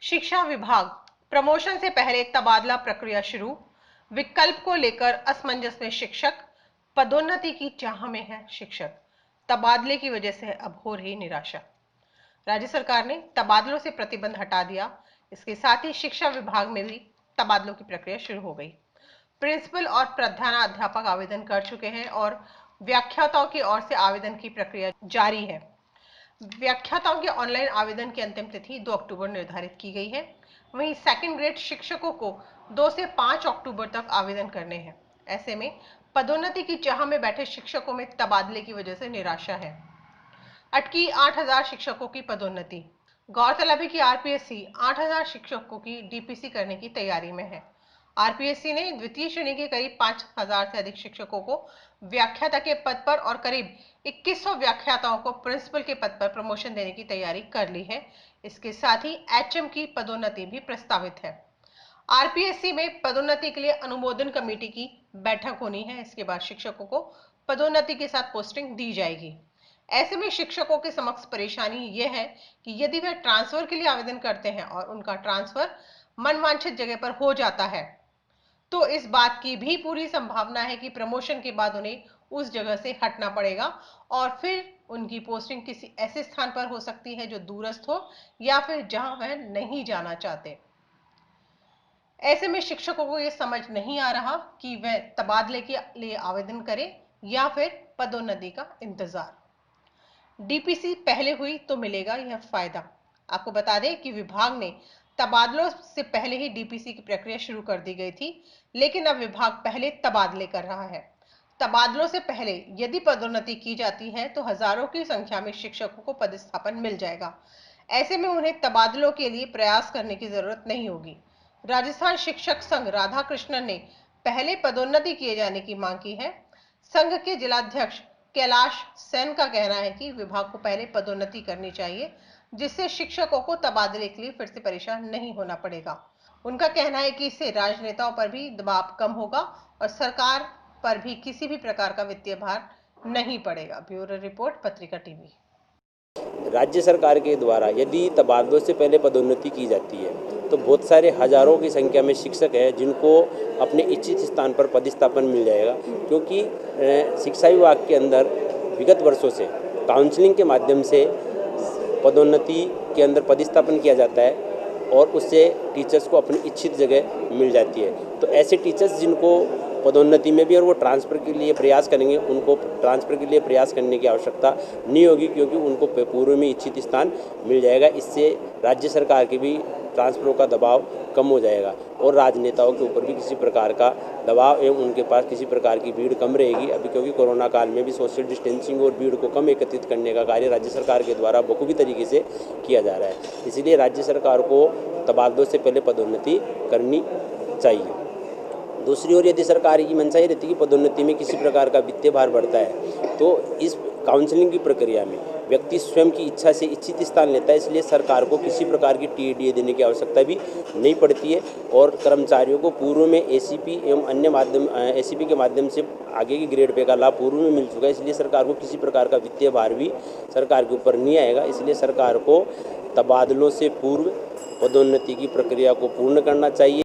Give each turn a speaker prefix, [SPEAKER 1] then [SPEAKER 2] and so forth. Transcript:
[SPEAKER 1] शिक्षा विभाग प्रमोशन से पहले तबादला प्रक्रिया शुरू। विकल्प को लेकर असमंजस में शिक्षक। पदोन्नति की चाह में है शिक्षक। तबादले की वजह से अब हो रही निराशा। राज्य सरकार ने तबादलों से प्रतिबंध हटा दिया। इसके साथ ही शिक्षा विभाग में भी तबादलों की प्रक्रिया शुरू हो गई। प्रिंसिपल और प्रधानाध्यापक आवेदन कर चुके हैं और व्याख्याताओं की ओर से आवेदन की प्रक्रिया जारी है। व्याख्याताओं के ऑनलाइन आवेदन की अंतिम तिथि 2 अक्टूबर निर्धारित की गई है। वहीं सेकंड ग्रेड शिक्षकों को 2 से 5 अक्टूबर तक आवेदन करने हैं। ऐसे में पदोन्नति की चाह में बैठे शिक्षकों में तबादले की वजह से निराशा है। अटकी 8000 शिक्षकों की पदोन्नति। गौरतलब है कि आरपीएससी 8000 शिक्षकों की डीपीसी करने की तैयारी में है। आरपीएससी ने द्वितीय श्रेणी के करीब 5000 से अधिक शिक्षकों को व्याख्याता के पद पर और करीब 2100 व्याख्याताओं को प्रिंसिपल के पद पर प्रमोशन देने की तैयारी कर ली है। इसके साथ ही एचएम की पदोन्नति भी प्रस्तावित है। आरपीएससी में पदोन्नति के लिए अनुमोदन कमेटी की बैठक होनी है। इसके बाद शिक्षकों को पदोन्नति के साथ पोस्टिंग दी जाएगी। ऐसे में शिक्षकों के समक्ष परेशानी यह है कि यदि वे ट्रांसफर के लिए आवेदन करते हैं और उनका ट्रांसफर मनवांछित जगह पर हो जाता है तो इस बात की भी पूरी संभावना है कि प्रमोशन के बाद उन्हें उस जगह से हटना पड़ेगा और फिर उनकी पोस्टिंग किसी ऐसे स्थान पर हो सकती है जो दूरस्थ हो या फिर जहां वह नहीं जाना चाहते। ऐसे में शिक्षकों को यह समझ नहीं आ रहा कि वह तबादले के लिए आवेदन करें या फिर पदोन्नति का इंतजार। डीपीसी पहले हुई तो मिलेगा यह फायदा। आपको बता दें कि विभाग ने तबादलों से पहले ही डीपीसी की प्रक्रिया शुरू कर दी गई थी, लेकिन अब विभाग पहले तबादले कर रहा है। तबादलों से पहले यदि पदोन्नति की जाती है तो हजारों की संख्या में शिक्षकों को पदस्थापन मिल जाएगा। ऐसे में उन्हें तबादलों के लिए प्रयास करने की जरूरत नहीं होगी। राजस्थान शिक्षक संघ राधाकृष्णन ने पहले पदोन्नति किए जाने की मांग की है। संघ के जिलाध्यक्ष कैलाश सेन का कहना है कि विभाग को पहले पदोन्नति करनी चाहिए, जिससे शिक्षकों को तबादले के लिए फिर से परेशान नहीं होना पड़ेगा। उनका कहना है कि इससे राजनेताओं पर भी दबाव कम होगा और सरकार पर भी किसी भी प्रकार का वित्तीय भार नहीं पड़ेगा। ब्यूरो रिपोर्ट, पत्रिका टीवी।
[SPEAKER 2] राज्य सरकार के द्वारा यदि तबादलों से पहले पदोन्नति की जाती है तो बहुत सारे हजारों की संख्या में शिक्षक हैं जिनको अपने इच्छित स्थान पर पदस्थापन मिल जाएगा, क्योंकि शिक्षा विभाग के अंदर विगत वर्षों से काउंसलिंग के माध्यम से पदोन्नति के अंदर पदस्थापन किया जाता है और उससे टीचर्स को अपनी इच्छित जगह मिल जाती है। तो ऐसे टीचर्स जिनको पदोन्नति में भी और वो ट्रांसफ़र के लिए प्रयास करेंगे, उनको ट्रांसफ़र के लिए प्रयास करने की आवश्यकता नहीं होगी, क्योंकि उनको पूर्व में इच्छित स्थान मिल जाएगा। इससे राज्य सरकार के भी ट्रांसफ़रों का दबाव कम हो जाएगा और राजनेताओं के ऊपर भी किसी प्रकार का दबाव एवं उनके पास किसी प्रकार की भीड़ कम रहेगी। अभी क्योंकि कोरोना काल में भी सोशल डिस्टेंसिंग और भीड़ को कम एकत्रित करने का कार्य राज्य सरकार के द्वारा बखूबी तरीके से किया जा रहा है। इसलिए राज्य सरकार को तबादलों से पहले पदोन्नति करनी चाहिए। दूसरी ओर यदि सरकार की मंशा ये रहती है कि पदोन्नति में किसी प्रकार का वित्तीय भार बढ़ता है तो इस काउंसलिंग की प्रक्रिया में व्यक्ति स्वयं की इच्छा से इच्छित स्थान लेता है, इसलिए सरकार को किसी प्रकार की टीडीए देने की आवश्यकता भी नहीं पड़ती है और कर्मचारियों को पूर्व में एसीपी एवं अन्य माध्यम एसीपी के माध्यम से आगे की ग्रेड पे का लाभ पूर्व में मिल चुका है। इसलिए सरकार को किसी प्रकार का वित्तीय भार भी सरकार के ऊपर नहीं आएगा। इसलिए सरकार को तबादलों से पूर्व पदोन्नति की प्रक्रिया को पूर्ण करना चाहिए।